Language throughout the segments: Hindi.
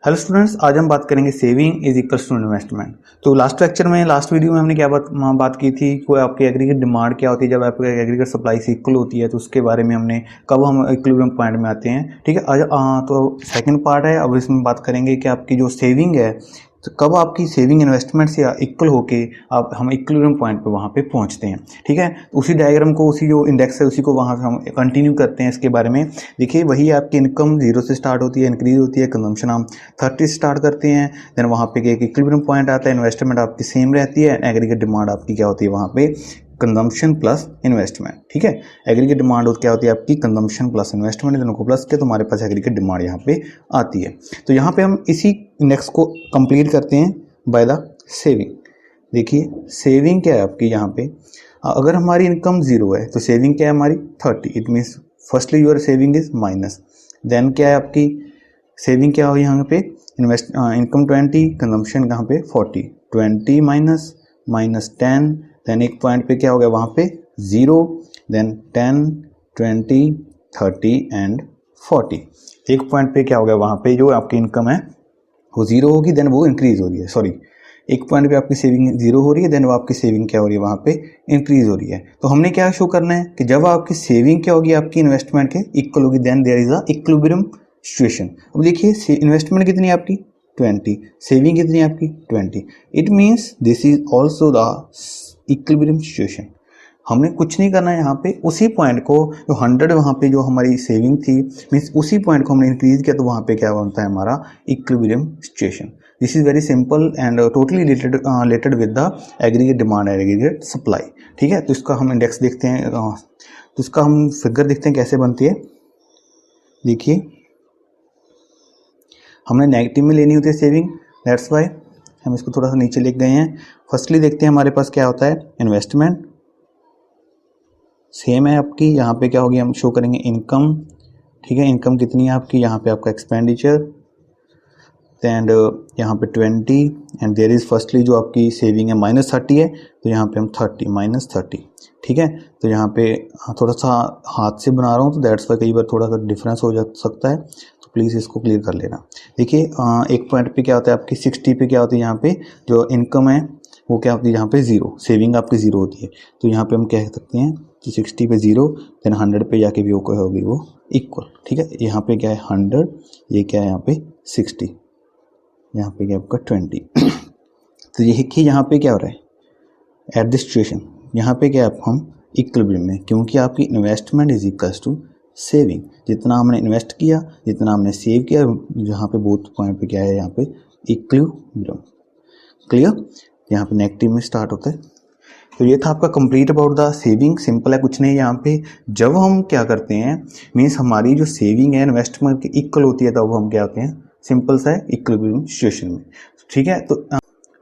हेलो स्टूडेंट्स, आज हम बात करेंगे saving is equals to investment. तो लास्ट वीडियो में हमने क्या बात की थी कि आपकी एग्रीगेट डिमांड क्या होती है जब आपकी एग्रीगेट सप्लाई से इक्वल होती है, तो उसके बारे में हमने कब हम इक्विलिब्रियम पॉइंट में आते हैं। ठीक है, आज तो सेकंड पार्ट है। अब इसमें बात करेंगे कि आपकी जो सेविंग है, तो कब आपकी सेविंग इन्वेस्टमेंट से इक्वल होके आप हम इक्विलिब्रियम पॉइंट पे वहाँ पे पहुँचते हैं। ठीक है, तो उसी डायग्राम को, उसी जो इंडेक्स है उसी को वहाँ से हम कंटिन्यू करते हैं। इसके बारे में देखिए, वही आपकी इनकम 0 से स्टार्ट होती है, इंक्रीज होती है, कंजम्पशन हम 30 स्टार्ट करते हैं, देन वहाँ पे एक इक्विलिब्रियम पॉइंट आता है, इन्वेस्टमेंट आपकी सेम रहती है, एग्रीगेट डिमांड आपकी क्या होती है वहाँ पे कंजम्पशन प्लस इन्वेस्टमेंट। ठीक है, एग्रीगेट डिमांड क्या होती है आपकी कंजम्पशन प्लस इन्वेस्टमेंट, दोनों को प्लस के तो हमारे पास एग्रीगेट डिमांड यहाँ पे आती है। तो यहाँ पे हम इसी इंडेक्स को कंप्लीट करते हैं बाय द सेविंग। देखिए सेविंग क्या है आपकी यहाँ पे, अगर हमारी इनकम 0 है तो सेविंग क्या है हमारी 30। It means firstly your saving is minus, then क्या है आपकी सेविंग क्या हो यहाँ पे इनकम 20, कंजम्पशन यहाँ पे 40, 20 माइनस 10, देन एक पॉइंट पे क्या हो गया वहाँ पे 0, देन 10, 20, 30 एंड 40। एक पॉइंट पे क्या हो गया वहाँ पे जो आपकी इनकम है वो 0 होगी, देन वो इंक्रीज हो रही है। सॉरी, एक पॉइंट पे आपकी सेविंग 0 हो रही है, देन वो आपकी सेविंग क्या हो रही है वहाँ पे इंक्रीज हो रही है। तो हमने क्या शो करना है कि जब आपकी सेविंग क्या होगी आपकी इन्वेस्टमेंट के इक्वल होगी, then there is a equilibrium situation. अब देखिए इन्वेस्टमेंट कितनी है आपकी 20, सेविंग कितनी है आपकी 20। It means this is also the equilibrium situation. हमने कुछ नहीं करना है यहाँ पे, उसी पॉइंट को जो 100 वहाँ पे जो हमारी सेविंग थी, मीन्स उसी पॉइंट को हमने इंक्रीज किया तो वहाँ पे क्या बनता है हमारा equilibrium situation. This is very simple and totally related with the aggregate demand and aggregate supply. ठीक है, तो इसका हम इंडेक्स देखते हैं, तो इसका हम फिगर देखते हैं कैसे बनती है। देखिए हमने नेगेटिव में लेनी होती है सेविंग, दैट्स वाई हम इसको थोड़ा सा नीचे ले गए हैं। फर्स्टली देखते हैं हमारे पास क्या होता है इन्वेस्टमेंट, सेम है आपकी, यहाँ पे क्या होगी हम शो करेंगे इनकम। ठीक है, इनकम कितनी है आपकी, यहाँ पे आपका एक्सपेंडिचर एंड यहाँ पे 20 एंड देयर इज फर्स्टली जो आपकी सेविंग है -30 है, तो यहाँ पे हम 30 -30। ठीक है, तो यहाँ पे थोड़ा सा हाथ से बना रहा हूँ तो दैट्स वाई कई बार थोड़ा सा डिफरेंस हो जा सकता है, तो प्लीज़ इसको क्लियर कर लेना। देखिए एक पॉइंट पे क्या होता है आपकी 60 पे क्या होती है, यहाँ पे जो इनकम है वो क्या होती है यहाँ पे 0, सेविंग आपकी 0 होती है, तो यहाँ पे हम कह सकते हैं कि 60 पे 0, देन 100 पे जाके भी वो क्या होगी वो इक्वल। ठीक है, यहाँ पे क्या है 100, ये क्या है यहाँ पे 60, यहाँ पे क्या आपका 20। तो ये कि यहाँ पे क्या हो रहा है एट दिस सिचुएशन, यहाँ पे क्या हम इक्विलिब्रियम में, क्योंकि आपकी investment is equals to saving. जितना हमने इन्वेस्ट किया, जितना हमने सेव किया, यहाँ पे बोथ पॉइंट पे क्या है यहाँ पे इक्विलिब्रियम। क्लियर, यहाँ पे नेगेटिव में स्टार्ट होता है। तो ये था आपका complete about the saving. Simple है, कुछ नहीं। यहाँ पे जब हम क्या करते हैं, मीन्स हमारी जो सेविंग है इन्वेस्टमेंट की इक्वल होती है, तब हम क्या होते हैं, सिंपल सा है इक्विलिब्रियम सिचुएशन में। ठीक है, तो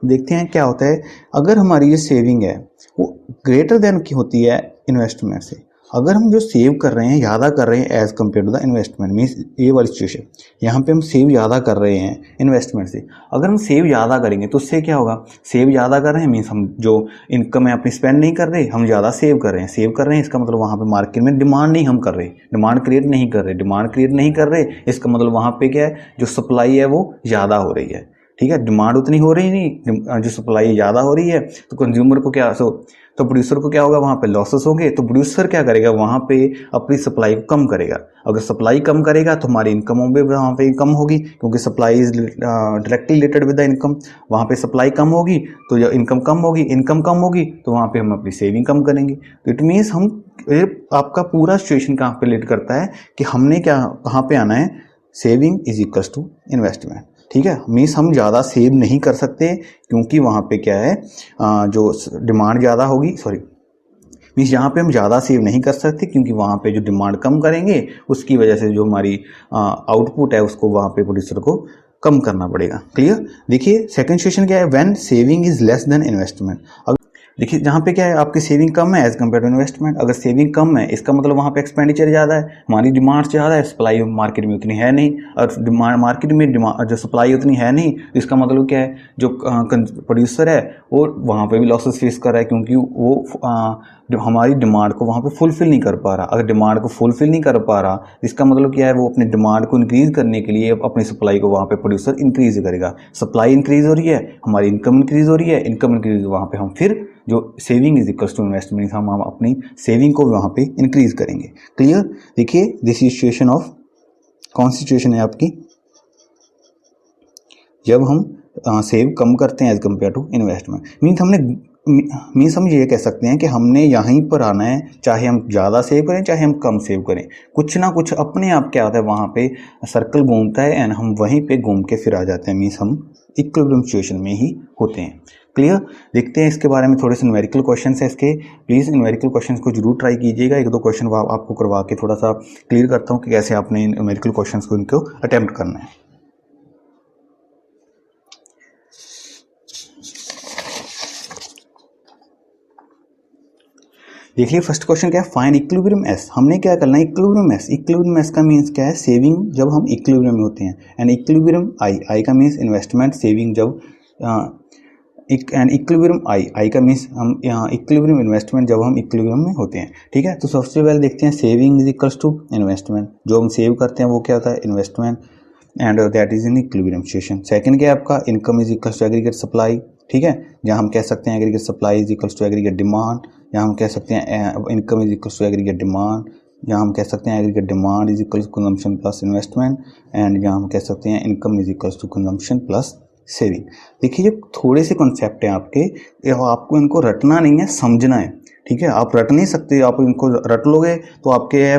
देखते हैं क्या होता है अगर हमारी ये सेविंग है वो ग्रेटर देन की होती है इन्वेस्टमेंट से। अगर हम जो सेव कर रहे हैं ज़्यादा कर रहे हैं as compare to the investment, means ये वाली सिचुएशन, यहाँ पे हम सेव ज़्यादा कर रहे हैं इन्वेस्टमेंट से। अगर हम सेव ज़्यादा करेंगे तो उससे क्या होगा, सेव ज़्यादा कर रहे हैं मीन्स हम जो इनकम है अपनी स्पेंड नहीं कर रहे, हम ज़्यादा सेव कर रहे हैं। सेव कर रहे हैं इसका मतलब वहाँ पे मार्केट में डिमांड नहीं हम कर रहे, डिमांड क्रिएट नहीं कर रहे। डिमांड क्रिएट नहीं कर रहे इसका मतलब वहाँ पे क्या है, जो सप्लाई है वो ज़्यादा हो रही है। ठीक है, डिमांड उतनी हो रही नहीं, जो सप्लाई ज़्यादा हो रही है, तो कंज्यूमर को क्या तो प्रोड्यूसर को क्या होगा, वहाँ पे लॉसेस होंगे। तो प्रोड्यूसर क्या करेगा, वहाँ पे अपनी सप्लाई को कम करेगा। अगर सप्लाई कम करेगा तो हमारी इनकम भी वहाँ पे कम होगी, क्योंकि supply is directly related with the income. वहाँ पे सप्लाई कम होगी तो जब इनकम कम होगी, इनकम कम होगी तो वहाँ पे हम अपनी सेविंग कम करेंगे। तो इट मीन्स हम आपका पूरा सिचुएशन कहाँ पे रिलेट करता है कि हमने क्या कहाँ पे आना है, saving is equals to investment. ठीक है, मीन्स हम ज़्यादा सेव नहीं कर सकते क्योंकि वहाँ पे क्या है जो डिमांड ज़्यादा होगी, सॉरी मीन्स यहाँ पे हम ज़्यादा सेव नहीं कर सकते क्योंकि वहाँ पे जो डिमांड कम करेंगे उसकी वजह से जो हमारी आउटपुट है उसको वहाँ पे प्रोड्यूसर को कम करना पड़ेगा। क्लियर, देखिए सेकंड सिचुएशन क्या है, when saving is less than investment. देखिए जहाँ पे क्या है आपकी सेविंग कम है एज कम्पेयर टू इन्वेस्टमेंट। अगर सेविंग कम है इसका मतलब वहाँ पे एक्सपेंडिचर ज़्यादा है, हमारी डिमांड ज़्यादा है, सप्लाई मार्केट में उतनी है नहीं, और डिमांड मार्केट में जो सप्लाई उतनी है नहीं, तो इसका मतलब क्या है जो प्रोड्यूसर है वो वहाँ पे भी लॉसेस फेस कर रहा है, क्योंकि वो हमारी डिमांड को वहाँ पे फुलफिल नहीं कर पा रहा। अगर डिमांड को फुलफिल नहीं कर पा रहा इसका मतलब क्या है, वो अपनी डिमांड को इंक्रीज़ करने के लिए अपनी सप्लाई को वहाँ पे प्रोड्यूसर इंक्रीज़ करेगा। सप्लाई इंक्रीज़ हो रही है, हमारी इनकम इंक्रीज़ हो रही है, इनकम इंक्रीज़ वहाँ पे हम फिर जो saving is equals to investment, हम अपनी सेविंग को वहाँ पे इंक्रीज़ करेंगे। क्लियर? देखिए दिस इज सिचुएशन ऑफ, कौन सी सिचुएशन है आपकी, जब हम सेव कम करते हैं as compare to investment. Means हम ये कह सकते हैं कि हमने यहीं पर आना है, चाहे हम ज़्यादा सेव करें चाहे हम कम सेव करें, कुछ ना कुछ अपने आप क्या होता है वहाँ पे सर्कल घूमता है एंड हम वहीं पे घूम के फिर आ जाते हैं। मीन्स हम इक्विलिब्रियम सिचुएशन में ही होते हैं। क्लियर? देखते हैं इसके बारे में थोड़े से न्यूमेरिकल क्वेश्चन है इसके। प्लीज़ न्यूमेरिकल क्वेश्चन को जरूर ट्राई कीजिएगा। एक दो क्वेश्चन आपको करवा के थोड़ा सा क्लियर करता हूँ कि कैसे आपने न्यूमेरिकल क्वेश्चन को इनको अटेम्प्ट करना है। देख लिया फर्स्ट क्वेश्चन क्या है, फाइंड इक्विलिब्रियम एस। हमने क्या करना है, इक्विलिब्रियम एस। इक्विलिब्रियम एस का मीन्स क्या है, सेविंग जब हम इक्विलिब्रियम में होते हैं, एंड इक्विलिब्रियम आई, आई का मीन्स इन्वेस्टमेंट, सेविंग जब एंड इक्विलिब्रियम आई का मीन्स हम यहाँ इक्विलिब्रियम इन्वेस्टमेंट जब हम इक्विलिब्रियम में होते हैं। ठीक है, तो सबसे पहले देखते हैं saving is equals to investment. जो हम सेव करते हैं वो क्या होता है, investment, and that is in equilibrium situation. Second क्या है आपका, income is equals to aggregate supply. ठीक है, जहाँ हम कह सकते हैं aggregate supply is equals to aggregate demand, यहाँ हम कह सकते हैं income is equals to aggregate demand, यहाँ हम कह सकते हैं aggregate demand is equals to consumption plus investment, and यहाँ हम कह सकते हैं income is equals to consumption plus saving. देखिए ये थोड़े से कॉन्सेप्ट हैं आपके, आपको इनको रटना नहीं है, समझना है। ठीक है, आप रट नहीं सकते, आप इनको रट लोगे तो आपके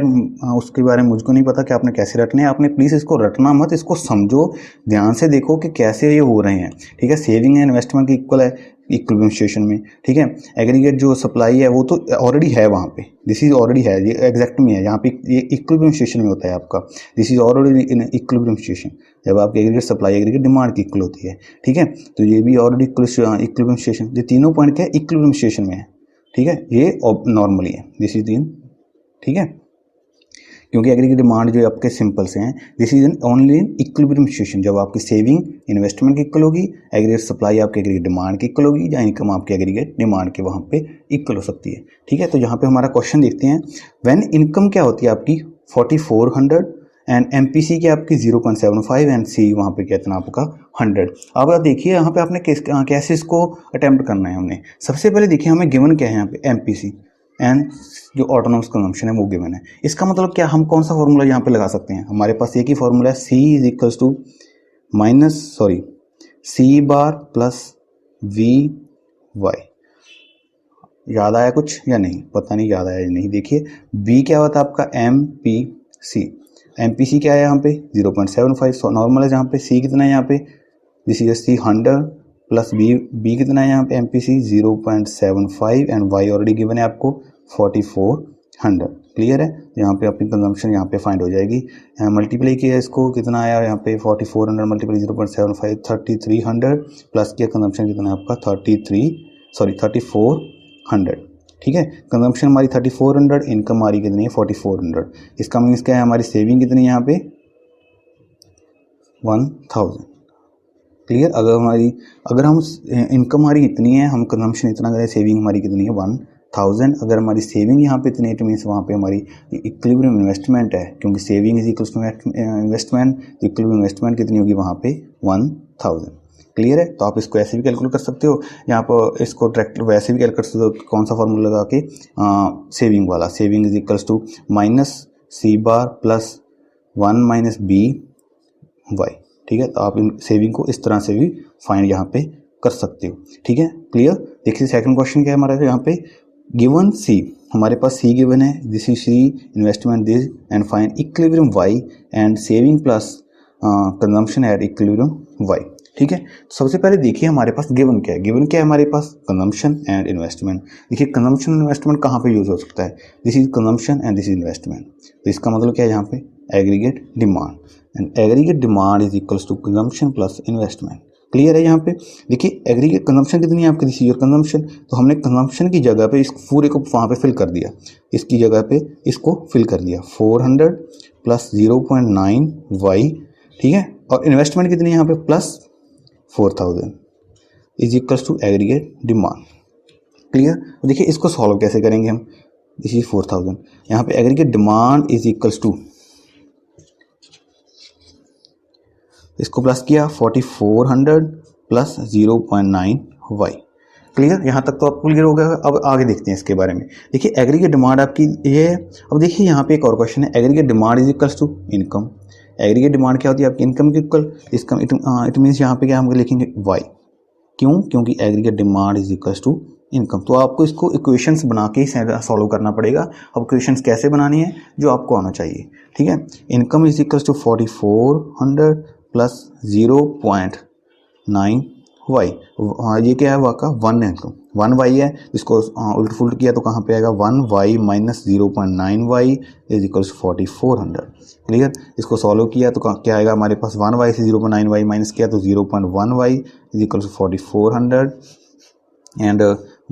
उसके बारे में मुझको नहीं पता कि आपने कैसे रटने हैं। आपने प्लीज़ इसको रटना मत, इसको समझो, ध्यान से देखो कि कैसे ये हो रहे हैं। ठीक है, सेविंग एंड इन्वेस्टमेंट की इक्वल है इक्विलिब्रियम सिचुएशन में। ठीक है, एग्रीगेट जो सप्लाई है वो तो ऑलरेडी है वहाँ पे, दिस इज ऑलरेडी है, ये एग्जैक्ट में है, यहाँ पे ये इक्विलिब्रियम सिचुएशन में होता है आपका, this is already in equilibrium situation, जब आपकी एग्रीगेट सप्लाई एग्रीगेट डिमांड की इक्वल होती है। ठीक है, तो ये भी ऑलरेडी इक्विलिब्रियम सिचुएशन, ये तीनों पॉइंट क्या है, इक्विलिब्रियम सिचुएशन में है। ठीक है, ये नॉर्मली है, दिस इज इन, ठीक है, क्योंकि एग्रीगेट डिमांड जो आपके सिंपल से हैं, this is only in equilibrium situation, जब आपकी सेविंग इन्वेस्टमेंट की इक्वल होगी, एग्रीगेट सप्लाई आपके एग्रीगेट डिमांड की इक्वल होगी, या इनकम आपके एग्रीगेट डिमांड के वहाँ पे इक्वल हो सकती है। ठीक है, तो यहाँ पे हमारा क्वेश्चन देखते हैं, व्हेन इनकम क्या होती है आपकी 4400 एंड एमपीसी की आपकी 0.75 एंड सी वहाँ पे कितना आपका 100। अब आप देखिए यहाँ पे आपने कैसे इसको अटेम्प्ट करना है। हमने सबसे पहले देखिए हमें गिवन क्या है यहाँ पे, एमपीसी एंड जो ऑटोनॉमस कंजम्पशन है वो गिवन है। इसका मतलब क्या, हम कौन सा फॉर्मूला यहाँ पे लगा सकते हैं, हमारे पास एक ही फॉर्मूला है, C is equals to C bar plus V Y. याद आया कुछ या नहीं, पता नहीं याद आया या नहीं। देखिए बी क्या होता है आपका, M P C, M P C क्या है यहाँ पे 0.75 नॉर्मल है, जहाँ पे सी कितना है यहाँ पे, this is C 100 plus B कितना है यहाँ पे, M P C 0.75 and Y already given है आपको 4400। क्लियर है, यहाँ पे अपनी कंजम्पशन यहाँ पे फाइंड हो जाएगी, मल्टीप्लाई किया इसको कितना आया यहाँ पे 4400 मल्टीप्लाई 0.75 3300 प्लस किया कंजम्पशन कितना है आपका 3400। ठीक है, कंजम्पशन हमारी 3400, इनकम हमारी कितनी है 4400। इसका मीन्स क्या है, हमारी सेविंग कितनी है यहाँ पे 1000। क्लियर, अगर हम इनकम हमारी इतनी है, हम कंजम्पशन इतना करें, सेविंग हमारी कितनी है 1000। अगर हमारी सेविंग यहाँ पे इतनी है तो मीन्स वहाँ पे हमारी इक्विलिब्रियम इन्वेस्टमेंट है, क्योंकि saving is equal to investment, तो इक्विलिब्रियम इन्वेस्टमेंट कितनी होगी वहाँ पे 1000। क्लियर है, तो आप इसको ऐसे भी कैलकुलेट कर सकते हो, यहाँ पर इसको डायरेक्ट वैसे भी कैलकुलेट कर सकते हो, कौन सा फॉर्मूला लगा के, सेविंग वाला, saving is equals to minus C bar plus 1 minus B Y. ठीक है, तो आप इन सेविंग को इस तरह से भी फाइंड यहाँ पे कर सकते हो। ठीक है, क्लियर। देखिए सेकंड क्वेश्चन क्या है हमारा, यहाँ पे गिवन सी, हमारे पास सी गिवन है, this is C investment this and find equilibrium Y and saving plus consumption at equilibrium Y. ठीक है, तो सबसे पहले देखिए हमारे पास गिवन क्या है, गिवन क्या है हमारे पास, कंजम्पशन एंड इन्वेस्टमेंट। देखिए कंजम्पशन इन्वेस्टमेंट कहाँ पे यूज हो सकता है, this is consumption and this is investment. तो इसका मतलब क्या है यहाँ पे, aggregate demand, and aggregate demand is equals to consumption plus investment. Clear है। यहाँ पे देखिए एग्रीगेट कंजम्पशन कितनी है आपकी, दिस इज योर कंजम्पशन। तो हमने कंजम्पशन की जगह पे इस पूरे को वहाँ पे फिल कर दिया, इसकी जगह पे इसको फिल कर दिया 400 प्लस 0.9 वाई, ठीक है। और इन्वेस्टमेंट कितनी है यहाँ पे plus 4000 is equals to aggregate demand. Clear. देखिए इसको सॉल्व कैसे करेंगे हम, दिस इज 4000, यहाँ पे aggregate demand is equals to, इसको प्लस किया 4400 प्लस 0.9 वाई। क्लियर, यहाँ तक तो आपको क्लियर हो गया। अब आगे देखते हैं इसके बारे में। देखिए एग्रीगेट डिमांड आपकी ये है। अब देखिए यहाँ पे एक और क्वेश्चन है, aggregate demand is equals to income. Aggregate demand क्या होती है आपकी, इनकम के इक्वल। इसका इट मीन्स यहाँ पे क्या हम लिखेंगे वाई, क्यों, क्योंकि aggregate demand is equals to income. तो आपको इसको इक्वेशंस बना के ही सॉल्व करना पड़ेगा। अब इक्वेशंस कैसे बनानी है, जो आपको आना चाहिए, ठीक है। Income is equals to 4400 plus 0.9 Y, ये क्या है वाका 1 है, 1 वाई है। इसको उल्ट फुल्ट किया तो कहाँ पे आएगा 1 Y minus 0.9 Y is equals 4400। Clear, इसको सॉल्व किया तो क्या आएगा हमारे पास 1 वाई से 0.9 वाई माइनस किया तो 0.1 Y is equals 4400 and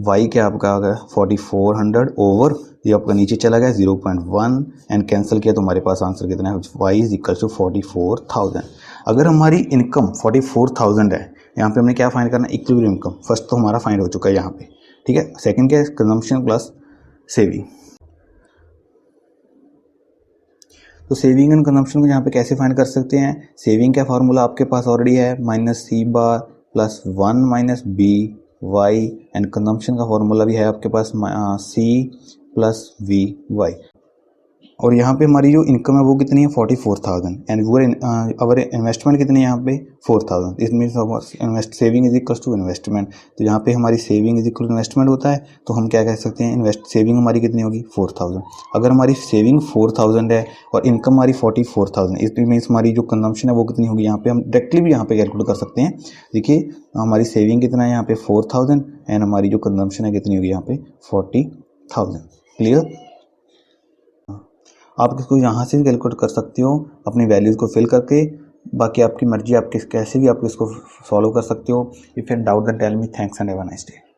Y क्या आपका आ गया 4400 ओवर ये आपका नीचे चला गया 0.1 एंड कैंसिल किया तो हमारे पास आंसर कितना है, वाई इज इक्वल टू 44,000। अगर हमारी इनकम 44,000 है, यहाँ पे हमने क्या फाइंड करना है, इक्विलिब्रियम इनकम। फर्स्ट तो हमारा फाइंड हो चुका है यहाँ पे, ठीक है। सेकंड क्या है, कंजम्पशन प्लस सेविंग। तो सेविंग एंड कंजम्पशन को यहाँ पे कैसे फाइंड कर सकते हैं, सेविंग का फार्मूला आपके पास ऑलरेडी है, minus C bar plus 1 minus B Y, and consumption का फार्मूला भी है आपके पास सी प्लस वी वाई। और यहाँ पे हमारी जो इनकम है वो कितनी है 44,000 एंड वो अवर इन्वेस्टमेंट कितनी है यहाँ पे 4,000। इस means saving is equal to investment. तो यहाँ पे हमारी saving is equal to investment होता है, तो हम क्या कह सकते हैं, सेविंग हमारी कितनी होगी 4,000। अगर हमारी सेविंग 4,000 है और इनकम हमारी 44,000, इस मीन्स हमारी जो कंजम्पशन है वो कितनी होगी, यहाँ पे हम डायरेक्टली भी यहाँ पे कैलकुलेट कर सकते हैं। देखिए हमारी सेविंग कितना है यहाँ पे 4,000 एंड हमारी जो कंजम्पशन है कितनी होगी यहाँ पे 40,000। क्लियर, आप इसको यहाँ से भी कैलकुलेट कर सकते हो अपनी वैल्यूज़ को फिल करके। बाकी आपकी मर्जी, आप कैसे भी आप इसको सॉल्व कर सकते हो। If in doubt then tell me. Thanks and have a nice day.